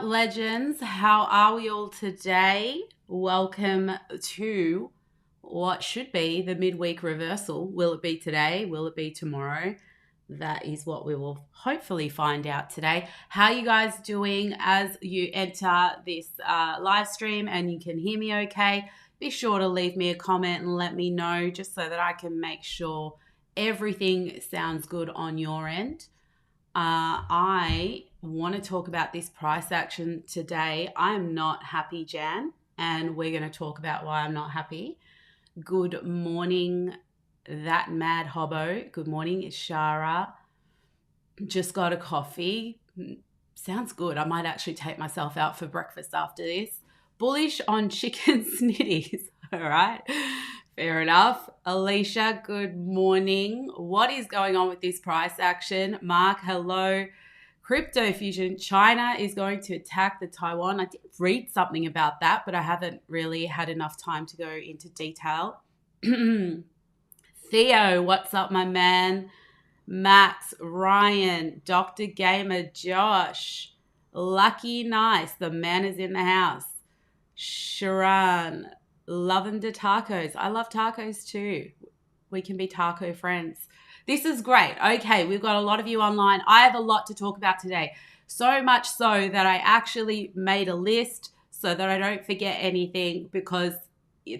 Legends, how are we all today? Welcome to what should be the midweek reversal. Will it be today? Will it be tomorrow? That is what we will hopefully find out today. How are you guys doing as you enter this live stream and you can hear me okay? Be sure to leave me a comment and let me know just so that I can make sure everything sounds good on your end. I want to talk about this price action today. I am not happy, Jan, and we're going to talk about why I'm not happy. Good morning, that mad hobbo. Good morning, it's Shara. Just got a coffee. Sounds good. I might actually take myself out for breakfast after this. Bullish on chicken snitties. All right. Fair enough. Alicia, good morning. What is going on with this price action? Mark, hello. Crypto Fusion, China is going to attack the Taiwan. I did read something about that, but I haven't really had enough time to go into detail. Theo, what's up, my man? Max, Ryan, Dr. Gamer, Josh, Lucky Nice, the man is in the house. Sharon, loving the tacos. I love tacos too. We can be taco friends. This is great. Okay, we've got a lot of you online. I have a lot to talk about today. So much so that I actually made a list so that I don't forget anything because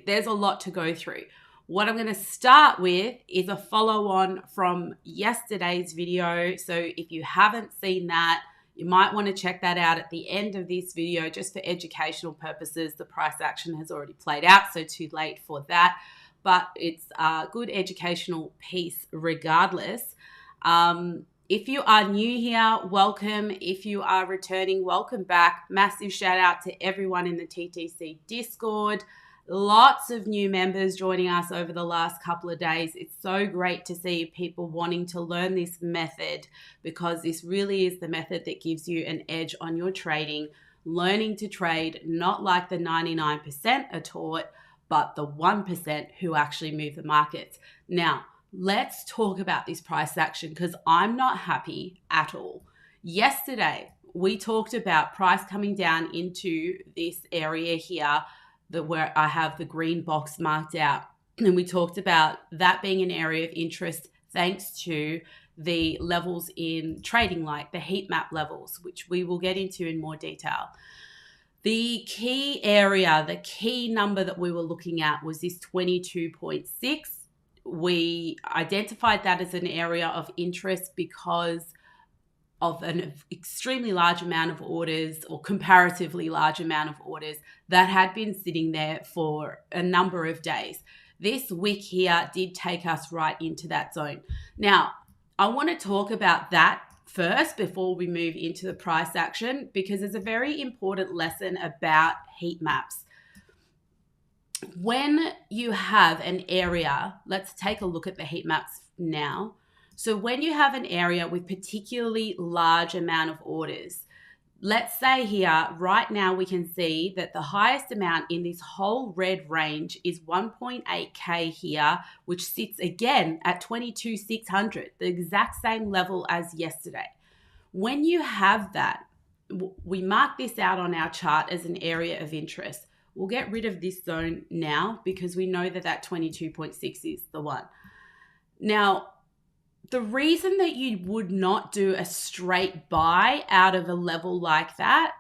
there's a lot to go through. What I'm going to start with is a follow-on from yesterday's video. So if you haven't seen that, you might want to check that out at the end of this video just for educational purposes. The price action has already played out, so too late for that. But it's a good educational piece regardless. If you are new here, welcome. If you are returning, welcome back. Massive shout out to everyone in the TTC Discord. Lots of new members joining us over the last couple of days. It's so great to see people wanting to learn this method because this really is the method that gives you an edge on your trading, learning to trade not like the 99% are taught, but the 1% who actually move the markets. Now, let's talk about this price action because I'm not happy at all. Yesterday, we talked about price coming down into this area here where I have the green box marked out. And we talked about that being an area of interest thanks to the levels in trading, like the heat map levels, which we will get into in more detail. The key area, the key number that we were looking at was this 22.6. We identified that as an area of interest because of an extremely large amount of orders or comparatively large amount of orders that had been sitting there for a number of days. This wick here did take us right into that zone. Now, I want to talk about that first before we move into the price action because there's a very important lesson about heat maps. When you have an area, let's take a look at the heat maps now. So when you have an area with particularly large amount of orders, let's say here, right now we can see that the highest amount in this whole red range is 1.8K here, which sits again at 22,600, the exact same level as yesterday. When you have that, we mark this out on our chart as an area of interest. We'll get rid of this zone now because we know that that 22.6 is the one. Now, the reason that you would not do a straight buy out of a level like that,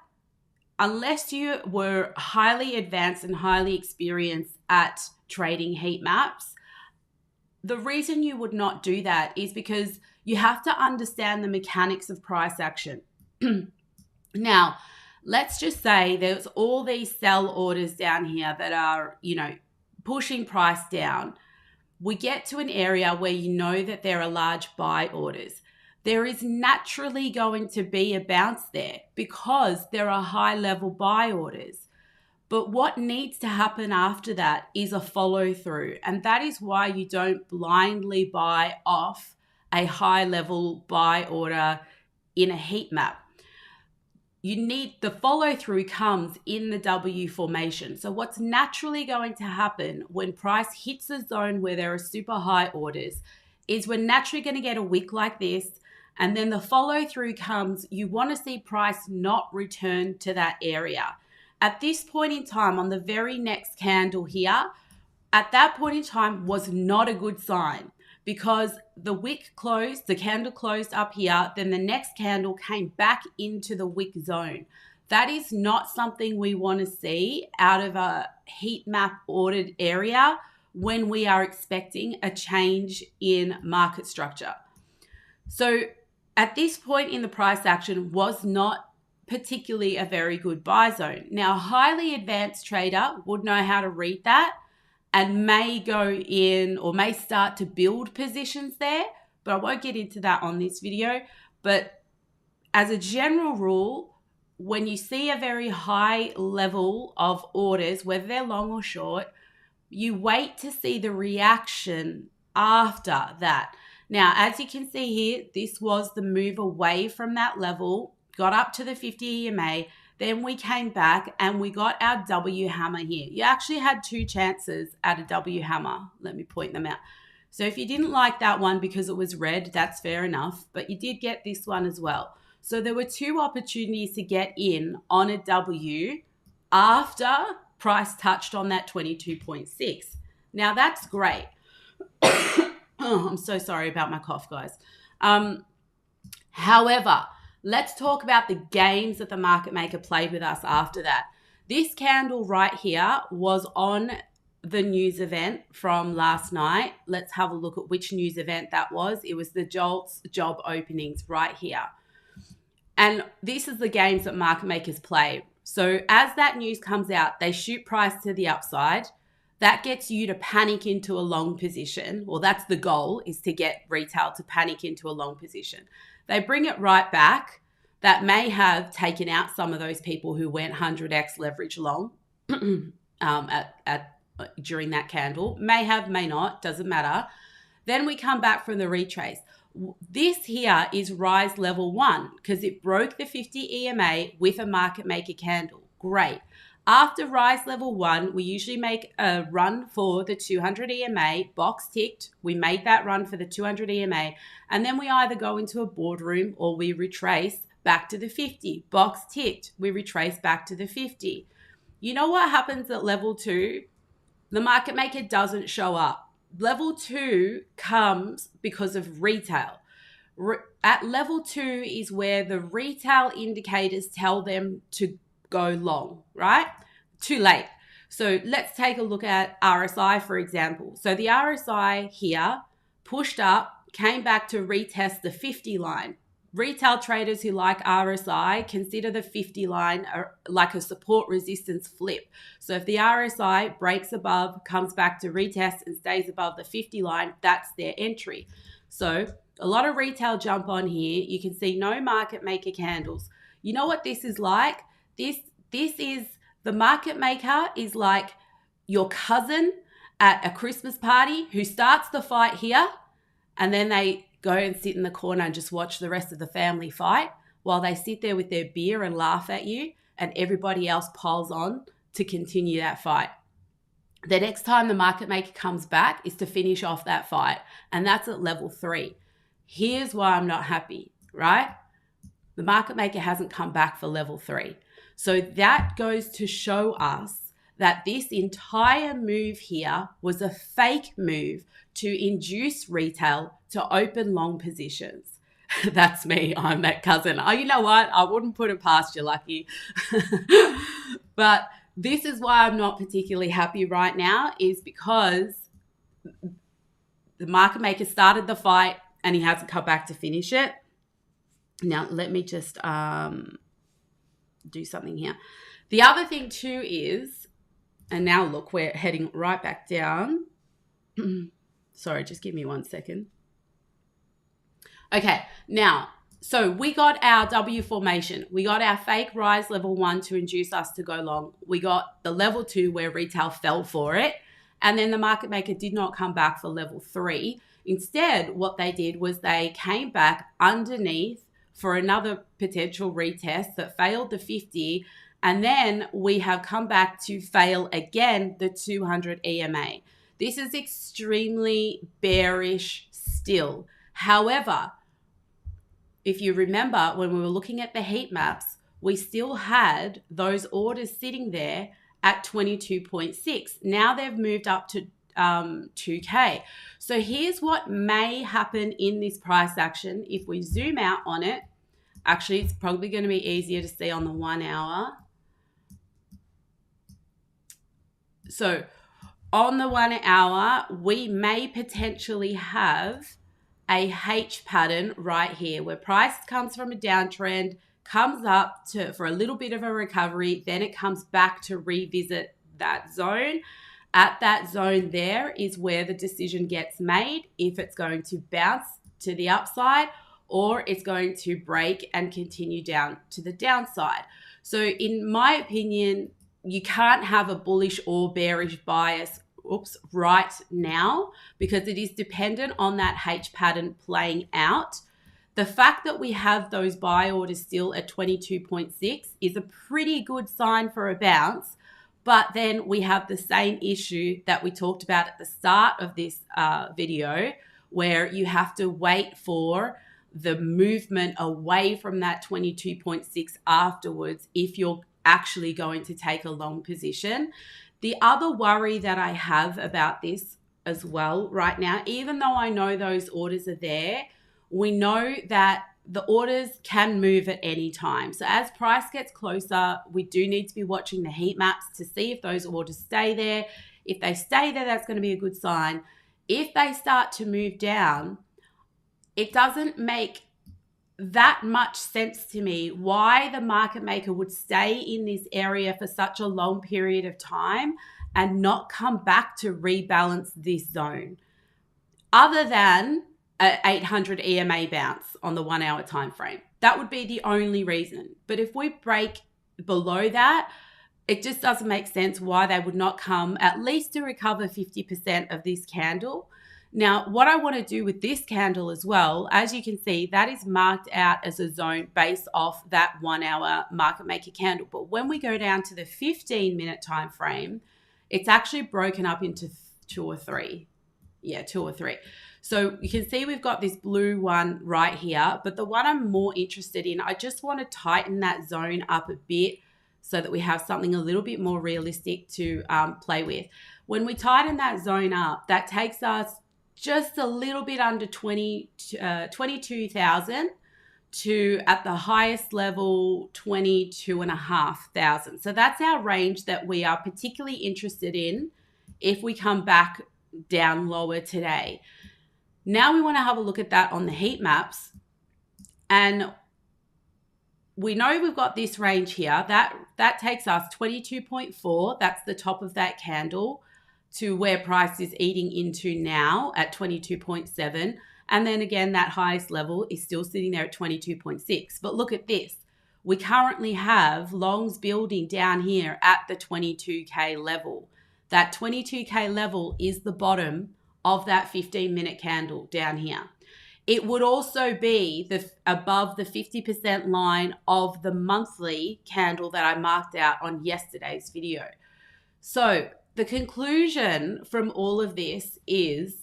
unless you were highly advanced and highly experienced at trading heat maps, the reason you would not do that is because you have to understand the mechanics of price action. Now, let's just say there's all these sell orders down here that are, pushing price down. We get to an area where you know that there are large buy orders. There is naturally going to be a bounce there because there are high level buy orders. But what needs to happen after that is a follow through. And that is why you don't blindly buy off a high level buy order in a heat map. You need the follow through comes in the W formation. So what's naturally going to happen when price hits a zone where there are super high orders is we're naturally going to get a wick like this, And then the follow through comes, you want to see price not return to that area. At this point in time, on the very next candle here, at that point in time was not a good sign, because the wick closed, the candle closed up here, then the next candle came back into the wick zone. That is not something we want to see out of a heat map ordered area when we are expecting a change in market structure. So at this point in the price action was not particularly a very good buy zone. Now, a highly advanced trader would know how to read that and may go in or may start to build positions there, but I won't get into that on this video. But as a general rule, when you see a very high level of orders, whether they're long or short, you wait to see the reaction after that. Now, as you can see here, this was the move away from that level, got up to the 50 EMA, then we came back and we got our W hammer here. You actually had two chances at a W hammer. Let me point them out. So if you didn't like that one because it was red, that's fair enough, but you did get this one as well. So there were two opportunities to get in on a W after price touched on that 22.6. Now that's great. Oh, I'm so sorry about my cough, guys. However, let's talk about the games that the market maker played with us after that. This candle right here was on the news event from last night. Let's have a look at which news event that was. It was the JOLTS job openings right here. And this is the games that market makers play. So as that news comes out, they shoot price to the upside. That gets you to panic into a long position, or that's the goal, is to get retail to panic into a long position. They bring it right back. That may have taken out some of those people who went 100x leverage long during that candle. May have, may not, doesn't matter. Then we come back from the retrace. This here is rise level 1 because it broke the 50 EMA with a market maker candle. Great. After rise level 1, we usually make a run for the 200 EMA, box ticked. We made that run for the 200 EMA, and then we either go into a boardroom or we retrace back to the 50. Box ticked. We retrace back to the 50. You know what happens at level 2? The market maker doesn't show up. Level 2 comes because of retail. At level 2 is where the retail indicators tell them to go long, right? Too late. So let's take a look at RSI, for example. So the RSI here pushed up, came back to retest the 50 line. Retail traders who like RSI consider the 50 line like a support resistance flip. So if the RSI breaks above, comes back to retest and stays above the 50 line, that's their entry. So a lot of retail jump on here. You can see no market maker candles. You know what this is like? This is, the market maker is like your cousin at a Christmas party who starts the fight here and then they go and sit in the corner and just watch the rest of the family fight while they sit there with their beer and laugh at you and everybody else piles on to continue that fight. The next time the market maker comes back is to finish off that fight, and that's at level 3. Here's why I'm not happy, right? The market maker hasn't come back for level 3. So that goes to show us that this entire move here was a fake move to induce retail to open long positions. That's me. I'm that cousin. Oh, you know what? I wouldn't put it past you, Lucky. But this is why I'm not particularly happy right now, is because the market maker started the fight and he hasn't come back to finish it. Now, let me just do something here. The other thing too is, and now look, we're heading right back down. Sorry, just give me 1 second. Okay, now, so we got our W formation. We got our fake rise level 1 to induce us to go long. We got the level 2 where retail fell for it. And then the market maker did not come back for level 3. Instead, what they did was they came back underneath for another potential retest that failed the 50. And then we have come back to fail again the 200 EMA. This is extremely bearish still. However, if you remember, when we were looking at the heat maps, we still had those orders sitting there at 22.6. Now they've moved up to 2K. So here's what may happen in this price action. If we zoom out on it, actually, it's probably going to be easier to see on the 1 hour. So on the 1 hour, we may potentially have a H pattern right here where price comes from a downtrend, comes up for a little bit of a recovery, then it comes back to revisit that zone. At that zone there is where the decision gets made if it's going to bounce to the upside or it's going to break and continue down to the downside. So in my opinion, you can't have a bullish or bearish bias right now because it is dependent on that H pattern playing out. The fact that we have those buy orders still at 22.6 is a pretty good sign for a bounce. But then we have the same issue that we talked about at the start of this video, where you have to wait for the movement away from that 22.6 afterwards if you're actually going to take a long position. The other worry that I have about this as well right now, even though I know those orders are there, we know that the orders can move at any time. So as price gets closer, we do need to be watching the heat maps to see if those orders stay there. If they stay there, that's going to be a good sign. If they start to move down, it doesn't make that much sense to me why the market maker would stay in this area for such a long period of time and not come back to rebalance this zone, other than an 800 EMA bounce on the 1 hour time frame. That would be the only reason. But if we break below that, it just doesn't make sense why they would not come at least to recover 50% of this candle. Now, what I want to do with this candle as well, as you can see, that is marked out as a zone based off that 1 hour market maker candle. But when we go down to the 15-minute time frame, it's actually broken up into 2 or 3. Yeah, 2 or 3. So you can see we've got this blue one right here, but the one I'm more interested in, I just want to tighten that zone up a bit so that we have something a little bit more realistic to play with. When we tighten that zone up, that takes us just a little bit under 22,000 to, at the highest level, 22,500. So that's our range that we are particularly interested in if we come back down lower today. Now we want to have a look at that on the heat maps. And we know we've got this range here. That takes us 22.4. That's the top of that candle, to where price is eating into now at 22.7. And then again, that highest level is still sitting there at 22.6. But look at this. We currently have longs building down here at the 22K level. That 22K level is the bottom of that 15-minute candle down here. It would also be above the 50% line of the monthly candle that I marked out on yesterday's video. So the conclusion from all of this is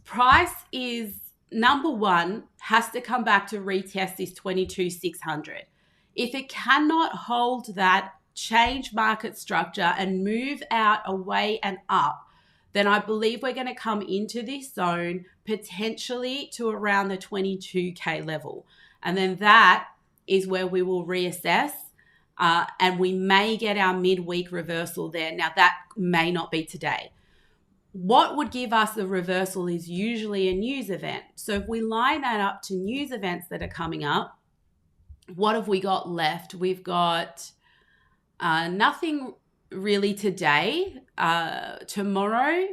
price is, number one, has to come back to retest this 22,600. If it cannot hold that, change market structure and move out, away and up, then I believe we're going to come into this zone potentially to around the 22K level. And then that is where we will reassess. And we may get our midweek reversal there. Now, that may not be today. What would give us a reversal is usually a news event. So if we line that up to news events that are coming up, what have we got left? We've got nothing really today. Tomorrow,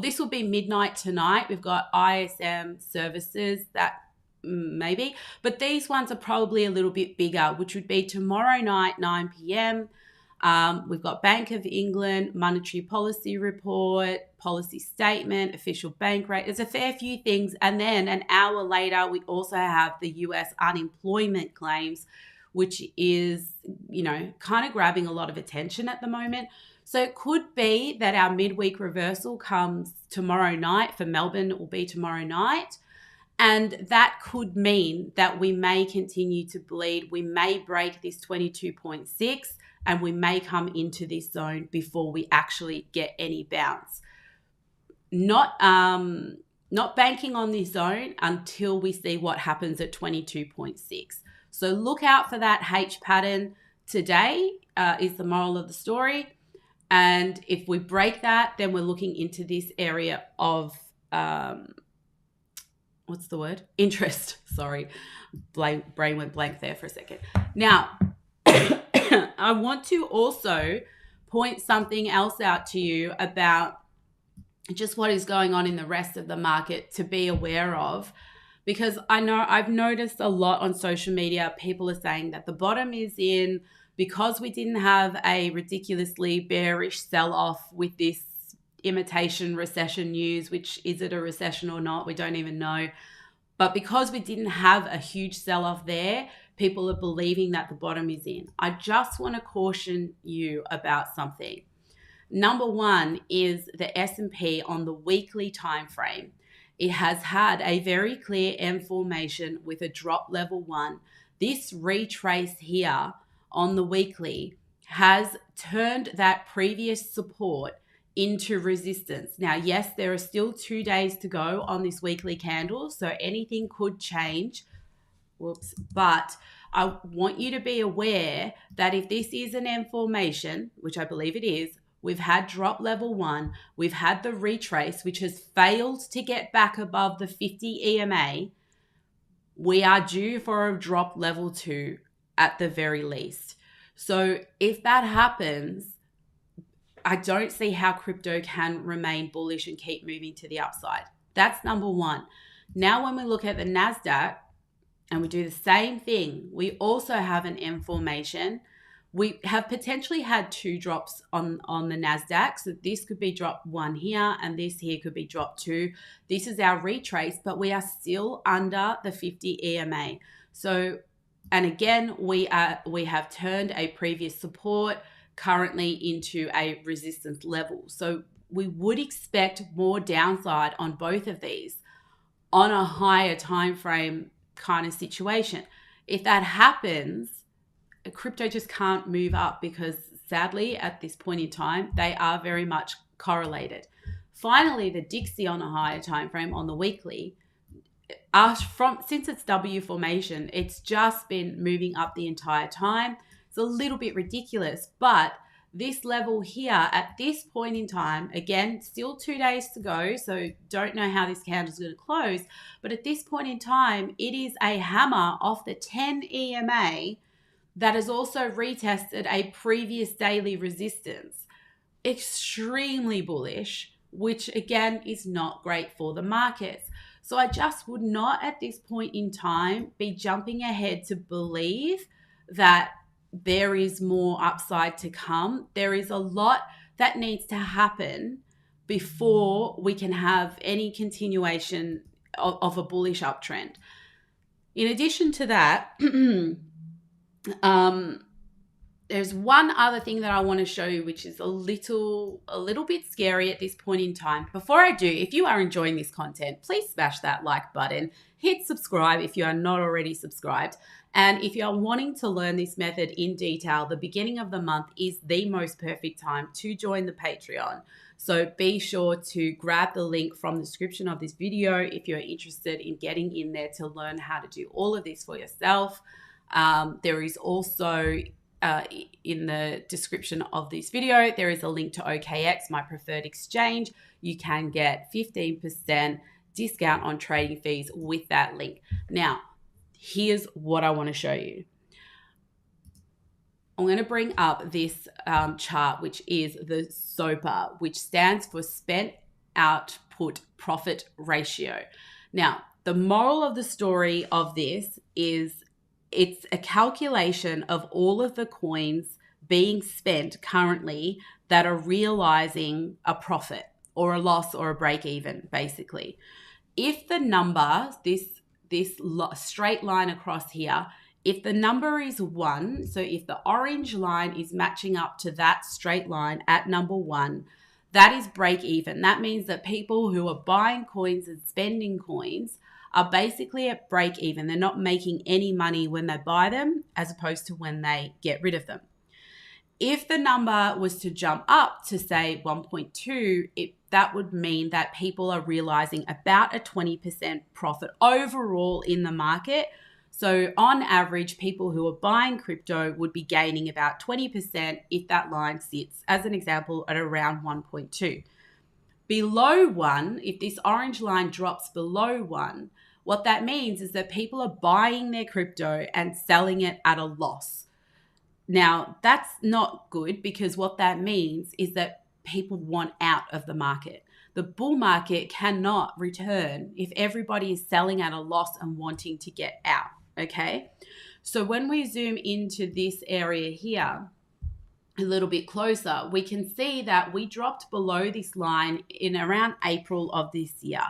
this will be midnight tonight. We've got ISM services, that maybe, but these ones are probably a little bit bigger, which would be tomorrow night, 9 p.m. We've got Bank of England, monetary policy report, policy statement, official bank rate. There's a fair few things. And then an hour later, we also have the US unemployment claims, which is, kind of grabbing a lot of attention at the moment. So it could be that our midweek reversal comes tomorrow night. For Melbourne, it will be tomorrow night. And that could mean that we may continue to bleed. We may break this 22.6 and we may come into this zone before we actually get any bounce. Not banking on this zone until we see what happens at 22.6. So look out for that H pattern today is the moral of the story. And if we break that, then we're looking into this area of what's the word? Interest. Sorry. Brain went blank there for a second. Now, I want to also point something else out to you about just what is going on in the rest of the market to be aware of, because I know I've noticed a lot on social media, people are saying that the bottom is in because we didn't have a ridiculously bearish sell-off with this imitation recession news, which is it a recession or not? We don't even know. But because we didn't have a huge sell-off there, people are believing that the bottom is in. I just want to caution you about something. Number one is the S&P on the weekly time frame. It has had a very clear M formation with a drop level 1. This retrace here on the weekly has turned that previous support into resistance. Now, yes, there are still 2 days to go on this weekly candle, so anything could change. But I want you to be aware that if this is an M formation, which I believe it is, we've had drop level 1, we've had the retrace, which has failed to get back above the 50 EMA, we are due for a drop level 2 at the very least. So if that happens, I don't see how crypto can remain bullish and keep moving to the upside. That's number one. Now, when we look at the NASDAQ and we do the same thing, we also have an M formation. We have potentially had 2 drops on the NASDAQ. So this could be drop 1 here and this here could be drop 2. This is our retrace, but we are still under the 50 EMA. So, and again, we have turned a previous support currently into a resistance level. So we would expect more downside on both of these on a higher time frame kind of situation. If that happens, crypto just can't move up because sadly at this point in time, they are very much correlated. Finally, the Dixie on a higher time frame on the weekly, since its W formation, it's just been moving up the entire time. It's a little bit ridiculous, but this level here at this point in time, again, still 2 days to go, so don't know how this candle is going to close, but at this point in time, it is a hammer off the 10 EMA that has also retested a previous daily resistance. Extremely bullish, which again is not great for the markets. So I just would not at this point in time be jumping ahead to believe that there is more upside to come. There is a lot that needs to happen before we can have any continuation of a bullish uptrend. In addition to that, there's one other thing that I want to show you, which is a little bit scary at this point in time. Before I do, if you are enjoying this content, please smash that like button, hit subscribe if you are not already subscribed. And if you are wanting to learn this method in detail, the beginning of the month is the most perfect time to join the Patreon. So be sure to grab the link from the description of this video if you're interested in getting in there to learn how to do all of this for yourself. There is also in the description of this video, there is a link to OKX, my preferred exchange. You can get 15% discount on trading fees with that link. Now, here's what I want to show you. I'm going to bring up this chart, which is the SOPA, which stands for Spent Output Profit Ratio. Now, the moral of the story of this is it's a calculation of all of the coins being spent currently that are realizing a profit or a loss or a break even, basically. If the number, this straight line across here, if the number is 1, so if the orange line is matching up to that straight line at number 1, that is break even. That means that people who are buying coins and spending coins are basically at break even. They're not making any money when they buy them as opposed to when they get rid of them. If the number was to jump up to say 1.2, that would mean that people are realizing about a 20% profit overall in the market. So on average, people who are buying crypto would be gaining about 20% if that line sits, as an example, at around 1.2. Below 1, if this orange line drops below 1, what that means is that people are buying their crypto and selling it at a loss. Now, that's not good, because what that means is that people want out of the market. The bull market cannot return if everybody is selling at a loss and wanting to get out, okay? So when we zoom into this area here a little bit closer, we can see that we dropped below this line in around April of this year.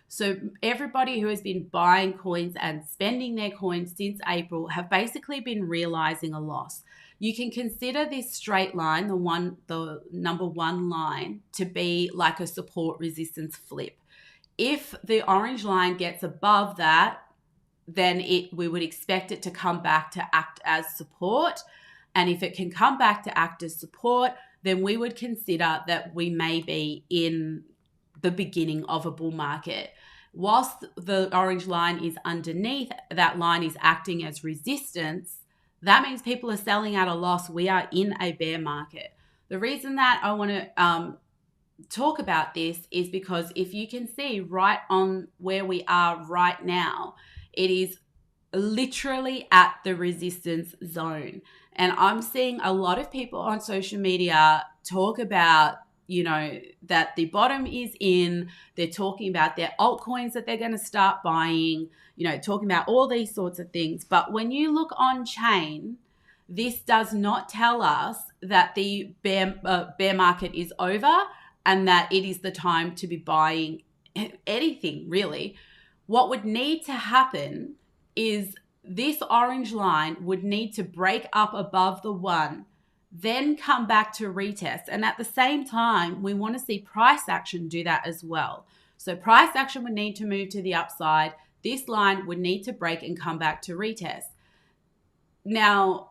So everybody who has been buying coins and spending their coins since April have basically been realizing a loss. You can consider this straight line, the number one line, to be like a support resistance flip. If the orange line gets above that, then we would expect it to come back to act as support. And if it can come back to act as support, then we would consider that we may be in the beginning of a bull market. Whilst the orange line is underneath, that line is acting as resistance. That means people are selling at a loss. We are in a bear market. The reason that I want to talk about this is because if you can see right on where we are right now, it is literally at the resistance zone. And I'm seeing a lot of people on social media talk about, that the bottom is in. They're talking about their altcoins that they're going to start buying, talking about all these sorts of things. But when you look on chain, this does not tell us that the bear market is over and that it is the time to be buying anything, really. What would need to happen is this orange line would need to break up above the 1, then come back to retest. And at the same time, we want to see price action do that as well. So price action would need to move to the upside. This line would need to break and come back to retest. Now,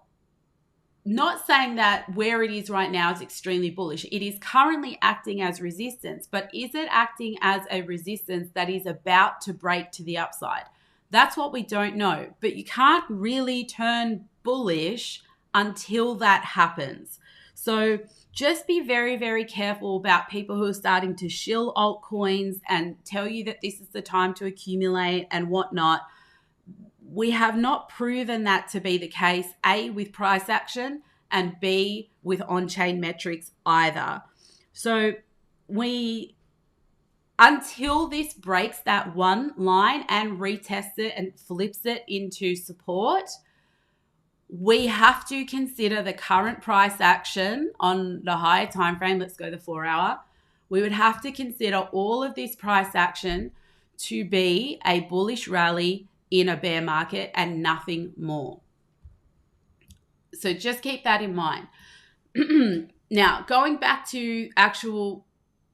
not saying that where it is right now is extremely bullish. It is currently acting as resistance, but is it acting as a resistance that is about to break to the upside? That's what we don't know, but you can't really turn bullish until that happens. So just be very, very careful about people who are starting to shill altcoins and tell you that this is the time to accumulate and whatnot. We have not proven that to be the case, A, with price action, and B, with on-chain metrics either. So until this breaks that one line and retests it and flips it into support, we have to consider the current price action on the higher time frame. Let's go the 4-hour. We would have to consider all of this price action to be a bullish rally in a bear market and nothing more. So just keep that in mind. Now, going back to actual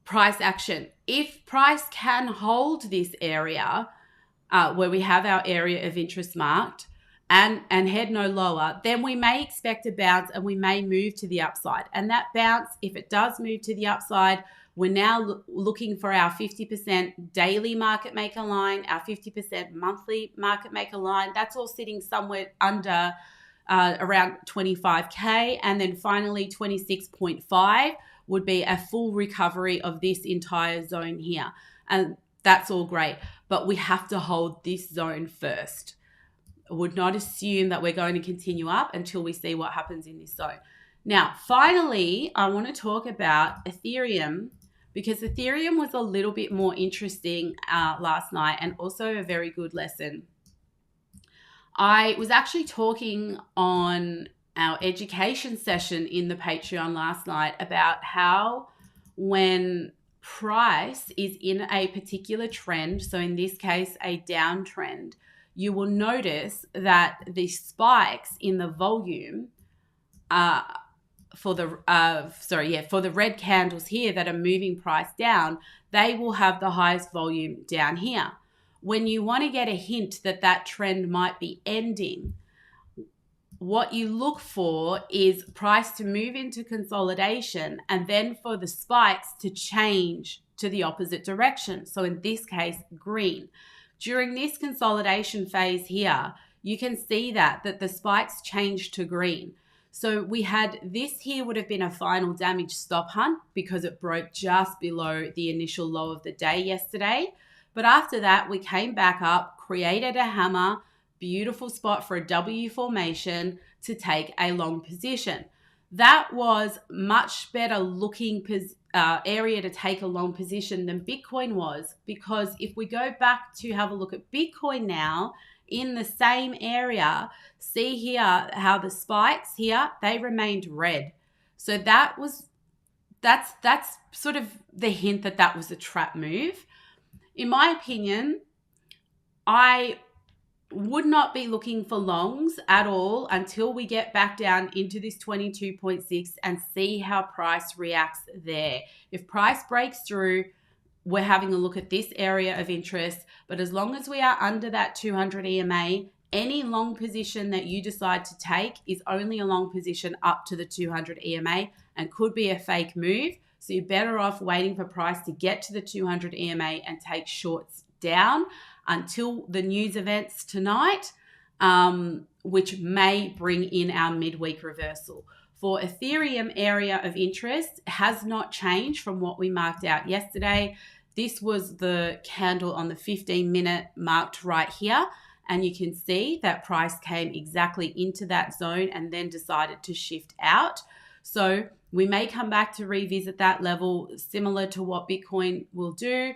price action, if price can hold this area where we have our area of interest marked and head no lower, then we may expect a bounce and we may move to the upside. And that bounce, if it does move to the upside, we're now looking for our 50% daily market maker line, our 50% monthly market maker line. That's all sitting somewhere under around 25K. And then finally 26.5 would be a full recovery of this entire zone here. And that's all great, but we have to hold this zone first. I would not assume that we're going to continue up until we see what happens in this zone. Now, finally, I want to talk about Ethereum, because Ethereum was a little bit more interesting last night and also a very good lesson. I was actually talking on our education session in the Patreon last night about how when price is in a particular trend, so in this case, a downtrend, you will notice that the spikes in the volume for the red candles here that are moving price down, they will have the highest volume down here. when you want to get a hint that that trend might be ending, what you look for is price to move into consolidation and then for the spikes to change to the opposite direction. So in this case, green. During this consolidation phase here, you can see that the spikes changed to green. So we had this here would have been a final damage stop hunt because it broke just below the initial low of the day yesterday. But after that, we came back up, created a hammer, beautiful spot for a W formation to take a long position. That was much better looking area to take a long position than Bitcoin was, because if we go back to have a look at Bitcoin now in the same area, see here how the spikes here, they remained red. So that's sort of the hint that that was a trap move. In my opinion, I would not be looking for longs at all until we get back down into this 22.6 and see how price reacts there. If price breaks through, we're having a look at this area of interest, but as long as we are under that 200 EMA, any long position that you decide to take is only a long position up to the 200 EMA and could be a fake move. So you're better off waiting for price to get to the 200 EMA and take shorts down until the news events tonight, which may bring in our midweek reversal. For Ethereum area of interest has not changed from what we marked out yesterday. This was the candle on the 15-minute marked right here. And you can see that price came exactly into that zone and then decided to shift out. So we may come back to revisit that level similar to what Bitcoin will do,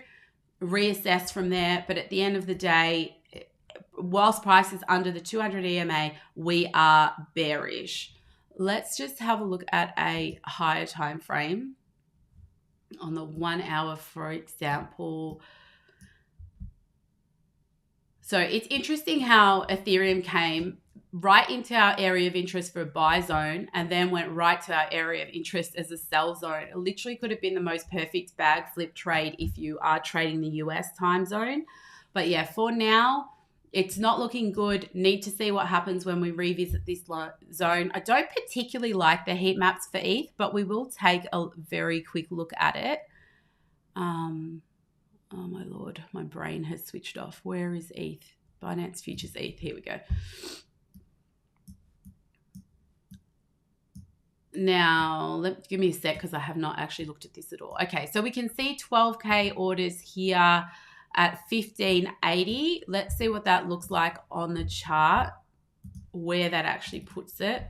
reassess from there. But at the end of the day, whilst price is under the 200 EMA, we are bearish. Let's just have a look at a higher time frame on the 1 hour, for example. So it's interesting how Ethereum came right into our area of interest for a buy zone and then went right to our area of interest as a sell zone. It literally could have been the most perfect bag flip trade if you are trading the US time zone. But yeah, for now, it's not looking good. Need to see what happens when we revisit this zone. I don't particularly like the heat maps for ETH, but we will take a very quick look at it. Oh my Lord, my brain has switched off. Where is ETH? Binance Futures ETH. Here we go. Now, give me a sec because I have not actually looked at this at all. Okay, so we can see 12K orders here at 1580. Let's see what that looks like on the chart, where that actually puts it.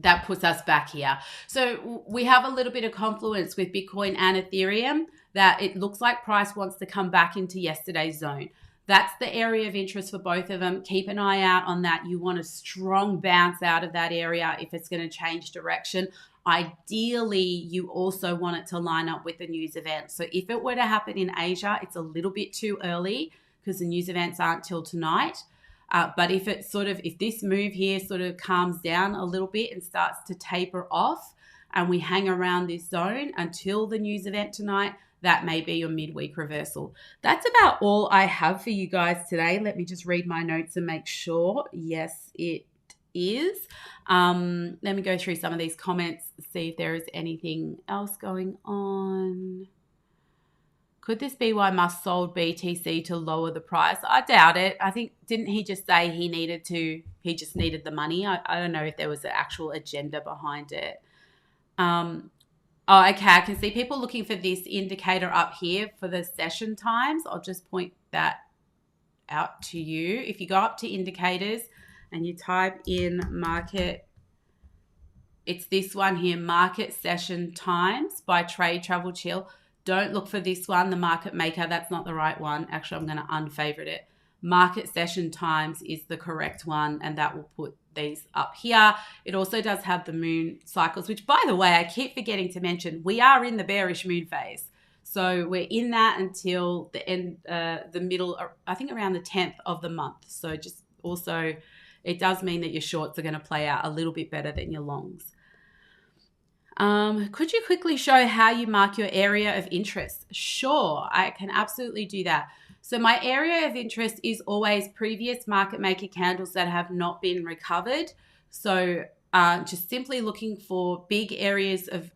That puts us back here. So we have a little bit of confluence with Bitcoin and Ethereum that it looks like price wants to come back into yesterday's zone. That's the area of interest for both of them. Keep an eye out on that. You want a strong bounce out of that area if it's going to change direction. Ideally, you also want it to line up with the news event. So if it were to happen in Asia, it's a little bit too early because the news events aren't till tonight. But if this move here sort of calms down a little bit and starts to taper off and we hang around this zone until the news event tonight, that may be your midweek reversal. That's about all I have for you guys today. Let me just read my notes and make sure. Yes, it is. Let me go through some of these comments, see if there is anything else going on. Could this be why Musk sold BTC to lower the price? I doubt it. I think, didn't he just say he just needed the money? I don't know if there was an actual agenda behind it. Oh, okay. I can see people looking for this indicator up here for the session times. I'll just point that out to you. If you go up to indicators and you type in market, it's this one here, market session times by Trade Travel Chill. Don't look for this one, the market maker. That's not the right one. Actually, I'm going to unfavorite it. Market session times is the correct one, and that will put these up here. It also does have the moon cycles, which, by the way, I keep forgetting to mention, we are in the bearish moon phase. So we're in that until the end, the middle, I think around the 10th of the month. So just also, it does mean that your shorts are going to play out a little bit better than your longs. Could you quickly show how you mark your area of interest? Sure, I can absolutely do that. So my area of interest is always previous market maker candles that have not been recovered. So just simply looking for big areas of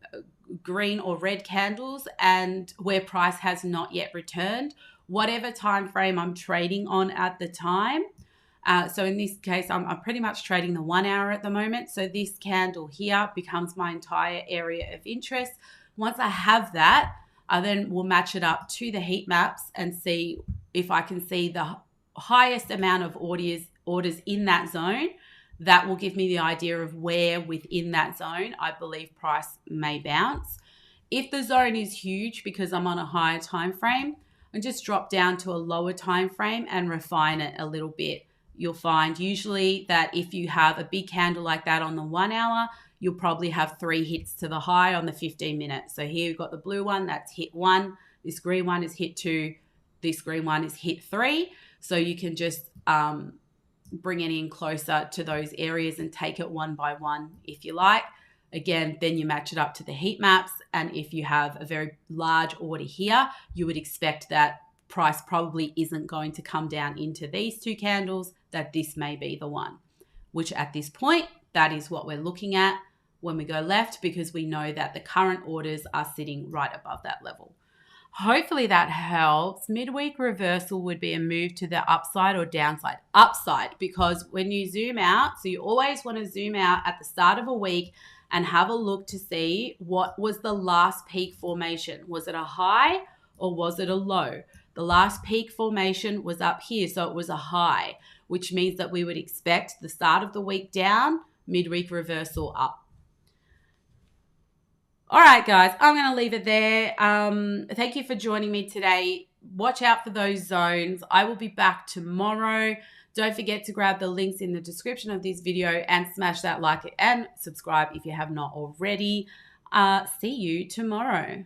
green or red candles and where price has not yet returned, whatever time frame I'm trading on at the time. So in this case, I'm pretty much trading the 1 hour at the moment. So this candle here becomes my entire area of interest. Once I have that, I then will match it up to the heat maps and see if I can see the highest amount of orders in that zone. That will give me the idea of where within that zone I believe price may bounce. If the zone is huge because I'm on a higher time frame, I just drop down to a lower time frame and refine it a little bit. You'll find usually that if you have a big candle like that on the 1 hour, you'll probably have 3 hits to the high on the 15 minutes. So here you've got the blue one, that's hit 1. This green one is hit 2. This green one is hit 3. So you can just bring it in closer to those areas and take it one by one if you like. Again, then you match it up to the heat maps. And if you have a very large order here, you would expect that price probably isn't going to come down into these 2 candles, that this may be the one, which at this point, that is what we're looking at when we go left, because we know that the current orders are sitting right above that level. Hopefully that helps. Midweek reversal would be a move to the upside or downside. Upside, because when you zoom out, so you always want to zoom out at the start of a week and have a look to see what was the last peak formation. Was it a high or was it a low? The last peak formation was up here, so it was a high, which means that we would expect the start of the week down, midweek reversal up. All right, guys, I'm going to leave it there. Thank you for joining me today. Watch out for those zones. I will be back tomorrow. Don't forget to grab the links in the description of this video and smash that like and subscribe if you have not already. See you tomorrow.